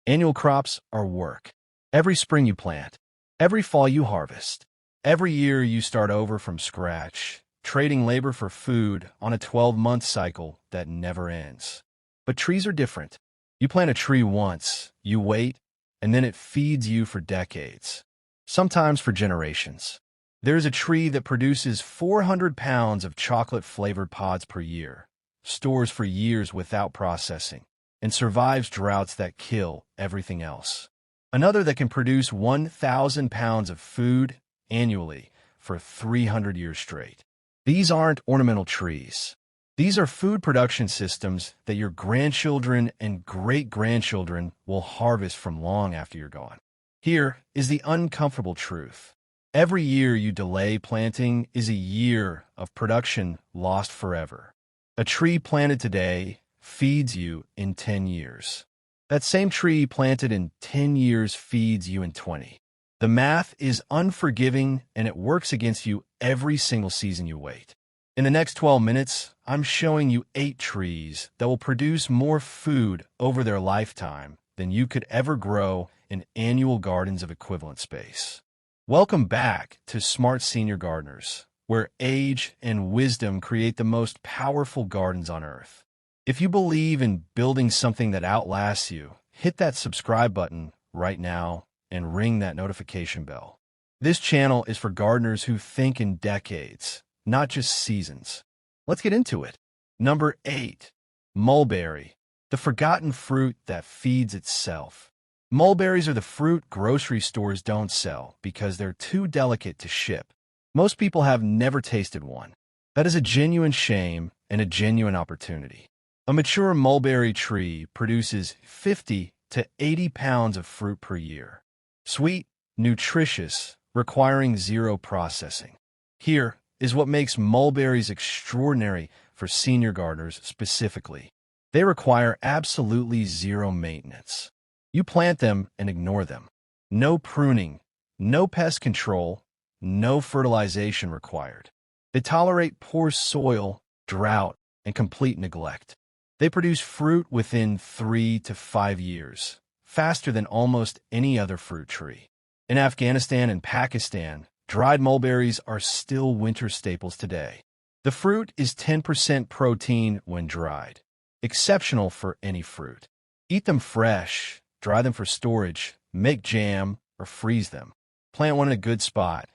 Annual crops are work. Every spring you plant. Every fall you harvest. Every year you start over from scratch, trading labor for food on a 12-month cycle that never ends. But trees are different. You plant a tree once, you wait, and then it feeds you for decades, sometimes for generations. There's a tree that produces 400 pounds of chocolate-flavored pods per year, stores for years without processing, and survives droughts that kill everything else. Another that can produce 1,000 pounds of food annually for 300 years straight. These aren't ornamental trees. These are food production systems that your grandchildren and great-grandchildren will harvest from long after you're gone. Here is the uncomfortable truth. Every year you delay planting is a year of production lost forever. A tree planted today feeds you in 10 years. That same tree planted in 10 years feeds you in 20. The math is unforgiving, and it works against you every single season you wait. In the next 12 minutes, I'm showing you 8 trees that will produce more food over their lifetime than you could ever grow in annual gardens of equivalent space. Welcome back to Smart Senior Gardeners, where age and wisdom create the most powerful gardens on earth. If you believe in building something that outlasts you, hit that subscribe button right now and ring that notification bell. This channel is for gardeners who think in decades, not just seasons. Let's get into it. Number 8. Mulberry, the forgotten fruit that feeds itself. Mulberries are the fruit grocery stores don't sell because they're too delicate to ship. Most people have never tasted one. That is a genuine shame and a genuine opportunity. A mature mulberry tree produces 50 to 80 pounds of fruit per year. Sweet, nutritious, requiring zero processing. Here is what makes mulberries extraordinary for senior gardeners specifically. They require absolutely zero maintenance. You plant them and ignore them. No pruning, no pest control, no fertilization required. They tolerate poor soil, drought, and complete neglect. They produce fruit within 3 to 5 years, faster than almost any other fruit tree. In Afghanistan and Pakistan, dried mulberries are still winter staples today. The fruit is 10% protein when dried, exceptional for any fruit. Eat them fresh, dry them for storage, make jam, or freeze them. Plant one in a good spot.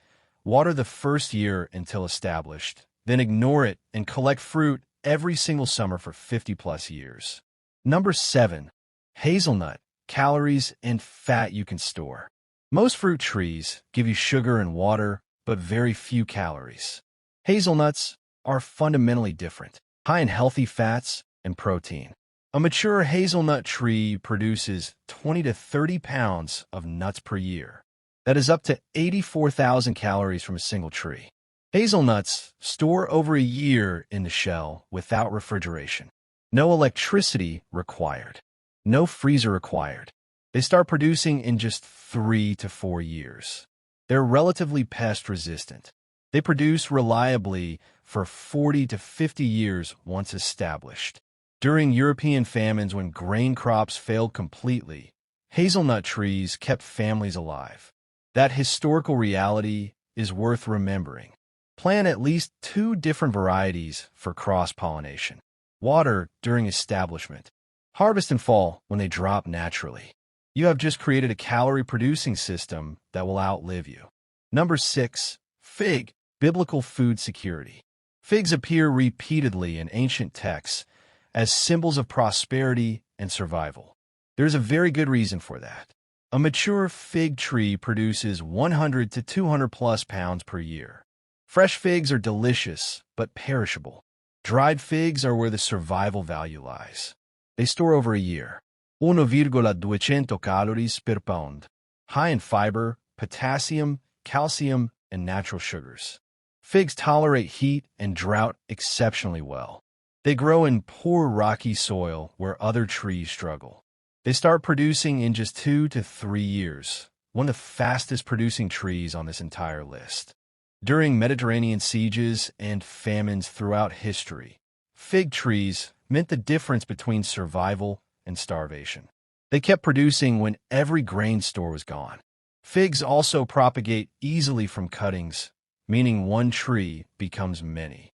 Water the first year until established, then ignore it and collect fruit every single summer for 50-plus years. Number 7. Hazelnut, calories and fat you can store. Most fruit trees give you sugar and water, but very few calories. Hazelnuts are fundamentally different, high in healthy fats and protein. A mature hazelnut tree produces 20 to 30 pounds of nuts per year. That is up to 84,000 calories from a single tree. Hazelnuts store over a year in the shell without refrigeration. No electricity required. No freezer required. They start producing in just 3 to 4 years. They're relatively pest-resistant. They produce reliably for 40 to 50 years once established. During European famines when grain crops failed completely, hazelnut trees kept families alive. That historical reality is worth remembering. Plant at least 2 different varieties for cross-pollination. Water during establishment. Harvest in fall when they drop naturally. You have just created a calorie-producing system that will outlive you. Number 6. Fig, biblical food security. Figs appear repeatedly in ancient texts as symbols of prosperity and survival. There's a very good reason for that. A mature fig tree produces 100 to 200 plus pounds per year. Fresh figs are delicious, but perishable. Dried figs are where the survival value lies. They store over a year. 1,200 calories per pound. High in fiber, potassium, calcium, and natural sugars. Figs tolerate heat and drought exceptionally well. They grow in poor rocky soil where other trees struggle. They start producing in just 2 to 3 years, one of the fastest producing trees on this entire list. During Mediterranean sieges and famines throughout history, fig trees meant the difference between survival and starvation. They kept producing when every grain store was gone. Figs also propagate easily from cuttings, meaning one tree becomes many.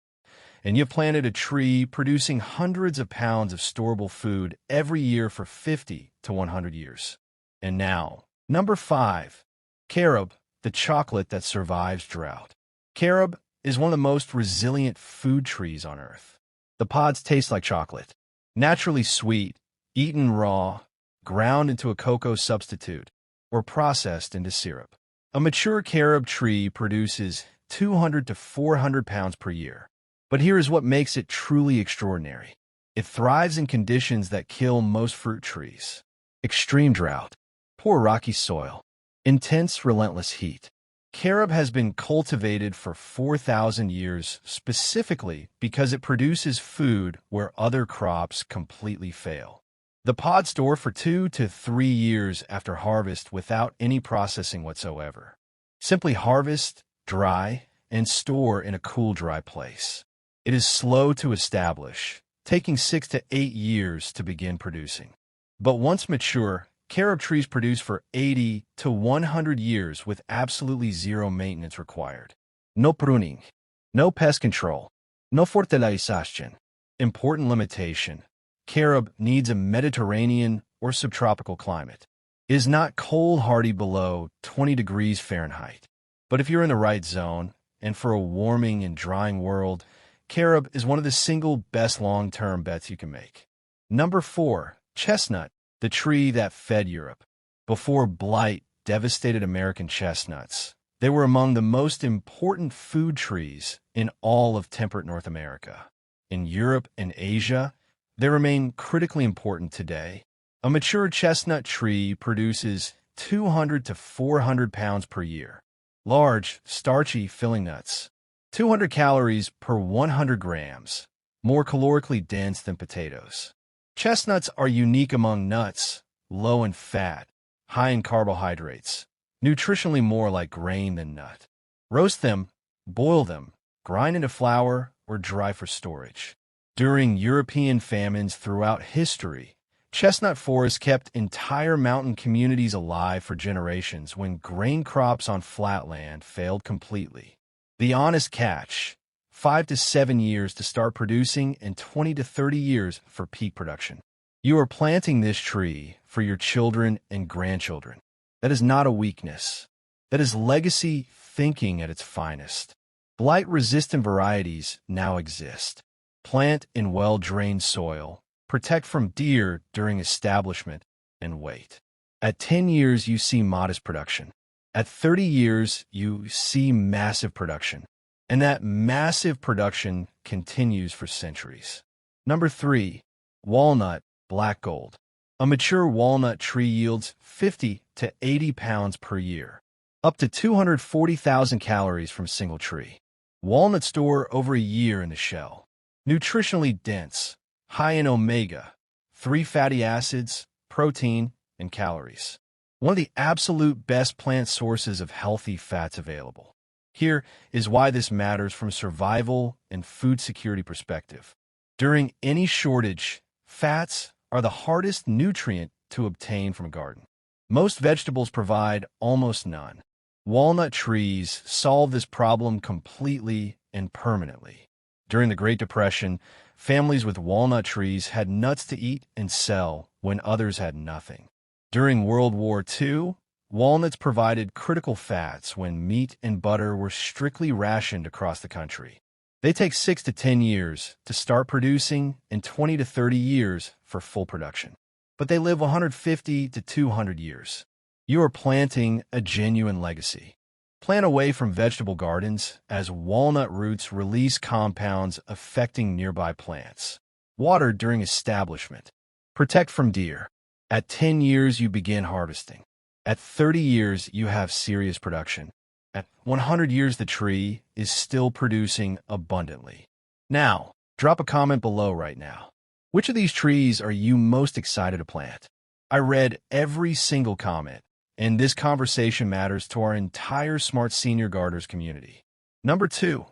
And you planted a tree producing hundreds of pounds of storable food every year for 50 to 100 years. And now, number 5, carob, the chocolate that survives drought. Carob is one of the most resilient food trees on Earth. The pods taste like chocolate, naturally sweet, eaten raw, ground into a cocoa substitute, or processed into syrup. A mature carob tree produces 200 to 400 pounds per year. But here is what makes it truly extraordinary. It thrives in conditions that kill most fruit trees. Extreme drought, poor rocky soil, intense relentless heat. Carob has been cultivated for 4,000 years specifically because it produces food where other crops completely fail. The pods store for 2 to 3 years after harvest without any processing whatsoever. Simply harvest, dry, and store in a cool, dry place. It is slow to establish, taking 6 to 8 years to begin producing. But once mature, carob trees produce for 80 to 100 years with absolutely zero maintenance required. No pruning, no pest control, no fertilization. Important limitation: carob needs a Mediterranean or subtropical climate. It is not cold hardy below 20 degrees Fahrenheit. But if you're in the right zone, and for a warming and drying world, carob is one of the single best long-term bets you can make. Number 4, chestnut, the tree that fed Europe. Before blight devastated American chestnuts, they were among the most important food trees in all of temperate North America. In Europe and Asia, they remain critically important today. A mature chestnut tree produces 200 to 400 pounds per year. Large, starchy filling nuts. 200 calories per 100 grams, more calorically dense than potatoes. Chestnuts are unique among nuts, low in fat, high in carbohydrates, nutritionally more like grain than nut. Roast them, boil them, grind into flour, or dry for storage. During European famines throughout history, chestnut forests kept entire mountain communities alive for generations when grain crops on flatland failed completely. The honest catch: 5 to 7 years to start producing and 20 to 30 years for peak production. You are planting this tree for your children and grandchildren. That is not a weakness. That is legacy thinking at its finest. Blight-resistant varieties now exist. Plant in well-drained soil, protect from deer during establishment, and wait. At 10 years, you see modest production. At 30 years, you see massive production. And that massive production continues for centuries. Number 3, walnut, black gold. A mature walnut tree yields 50 to 80 pounds per year, up to 240,000 calories from a single tree. Walnuts store over a year in the shell. Nutritionally dense, high in omega-3 fatty acids, protein, and calories. One of the absolute best plant sources of healthy fats available. Here is why this matters from a survival and food security perspective. During any shortage, fats are the hardest nutrient to obtain from a garden. Most vegetables provide almost none. Walnut trees solve this problem completely and permanently. During the Great Depression, families with walnut trees had nuts to eat and sell when others had nothing. During World War II, walnuts provided critical fats when meat and butter were strictly rationed across the country. They take 6 to 10 years to start producing and 20 to 30 years for full production. But they live 150 to 200 years. You are planting a genuine legacy. Plant away from vegetable gardens as walnut roots release compounds affecting nearby plants. Water during establishment. Protect from deer. At 10 years, you begin harvesting. At 30 years, you have serious production. At 100 years, the tree is still producing abundantly. Now, drop a comment below right now. Which of these trees are you most excited to plant? I read every single comment, and this conversation matters to our entire Smart Senior Gardeners community. Number 2,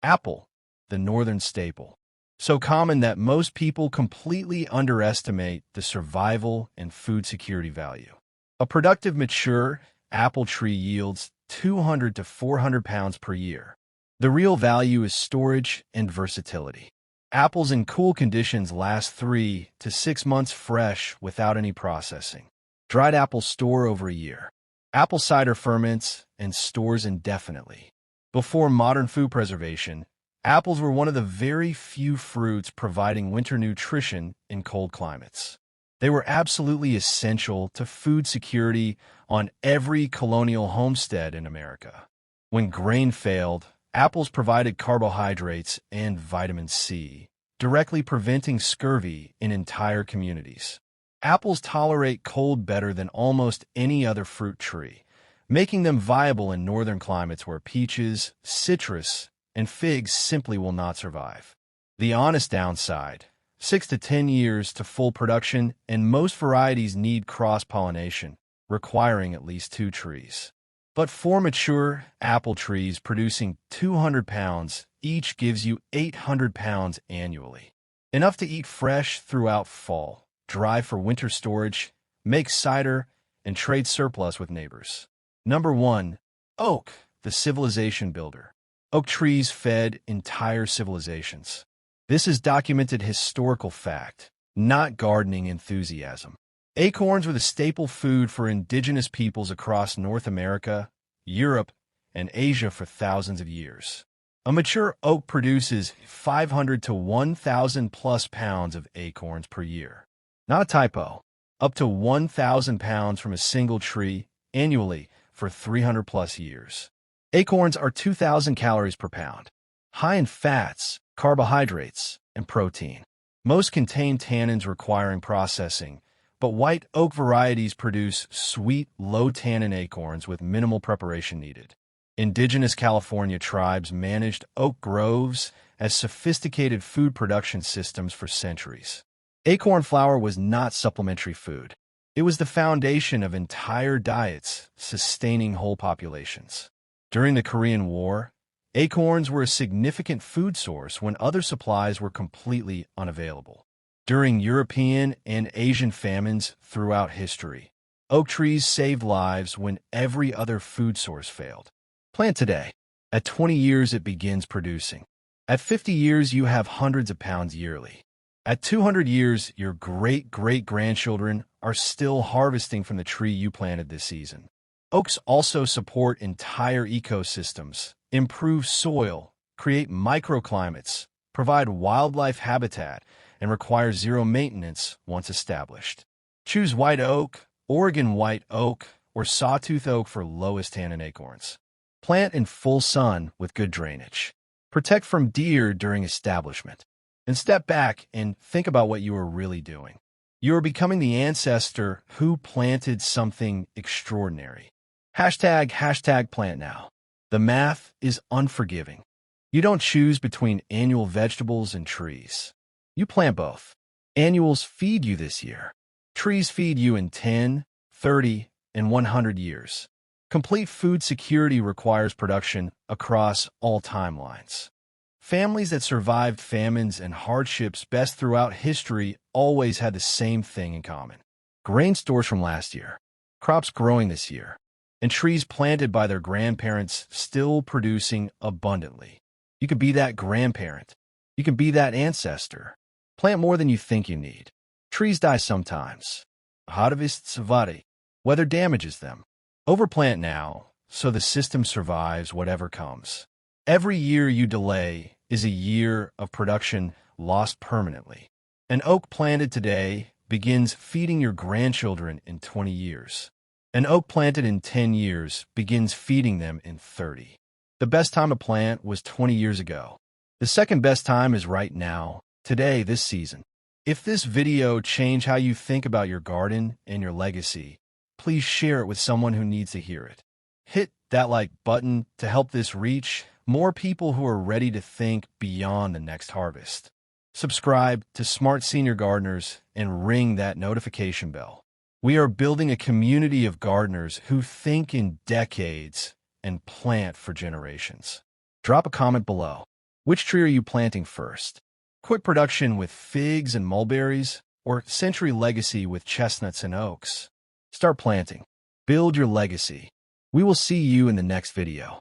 apple, the northern staple. So common that most people completely underestimate the survival and food security value. A productive, mature apple tree yields 200 to 400 pounds per year. The real value is storage and versatility. Apples in cool conditions last 3 to 6 months fresh without any processing. Dried apples store over a year. Apple cider ferments and stores indefinitely. Before modern food preservation, apples were one of the very few fruits providing winter nutrition in cold climates. They were absolutely essential to food security on every colonial homestead in America. When grain failed, apples provided carbohydrates and vitamin C, directly preventing scurvy in entire communities. Apples tolerate cold better than almost any other fruit tree, making them viable in northern climates where peaches, citrus, and figs simply will not survive. The honest downside: 6 to 10 years to full production, and most varieties need cross-pollination, requiring at least 2 trees. But 4 mature apple trees producing 200 pounds each gives you 800 pounds annually. Enough to eat fresh throughout fall, dry for winter storage, make cider, and trade surplus with neighbors. Number 1. Oak, the civilization builder. Oak trees fed entire civilizations. This is documented historical fact, not gardening enthusiasm. Acorns were the staple food for indigenous peoples across North America, Europe, and Asia for thousands of years. A mature oak produces 500 to 1,000 plus pounds of acorns per year. Not a typo. Up to 1,000 pounds from a single tree annually for 300 plus years. Acorns are 2,000 calories per pound, high in fats, carbohydrates, and protein. Most contain tannins requiring processing, but white oak varieties produce sweet, low-tannin acorns with minimal preparation needed. Indigenous California tribes managed oak groves as sophisticated food production systems for centuries. Acorn flour was not supplementary food. It was the foundation of entire diets, sustaining whole populations. During the Korean War, acorns were a significant food source when other supplies were completely unavailable. During European and Asian famines throughout history, oak trees saved lives when every other food source failed. Plant today. At 20 years, it begins producing. At 50 years, you have hundreds of pounds yearly. At 200 years, your great-great-grandchildren are still harvesting from the tree you planted this season. Oaks also support entire ecosystems, improve soil, create microclimates, provide wildlife habitat, and require zero maintenance once established. Choose white oak, Oregon white oak, or sawtooth oak for lowest tannin acorns. Plant in full sun with good drainage. Protect from deer during establishment. And step back and think about what you are really doing. You are becoming the ancestor who planted something extraordinary. Hashtag plant now. The math is unforgiving. You don't choose between annual vegetables and trees. You plant both. Annuals feed you this year. Trees feed you in 10, 30, and 100 years. Complete food security requires production across all timelines. Families that survived famines and hardships best throughout history always had the same thing in common. Grain stores from last year, crops growing this year, and trees planted by their grandparents still producing abundantly. You can be that grandparent. You can be that ancestor. Plant more than you think you need. Trees die sometimes. Harvest's weather damages them. Overplant now, so the system survives whatever comes. Every year you delay is a year of production lost permanently. An oak planted today begins feeding your grandchildren in 20 years. An oak planted in 10 years begins feeding them in 30. The best time to plant was 20 years ago. The second best time is right now, today, this season. If this video changed how you think about your garden and your legacy, please share it with someone who needs to hear it. Hit that like button to help this reach more people who are ready to think beyond the next harvest. Subscribe to Smart Senior Gardeners and ring that notification bell. We are building a community of gardeners who think in decades and plant for generations. Drop a comment below. Which tree are you planting first? Quit production with figs and mulberries, or century legacy with chestnuts and oaks. Start planting. Build your legacy. We will see you in the next video.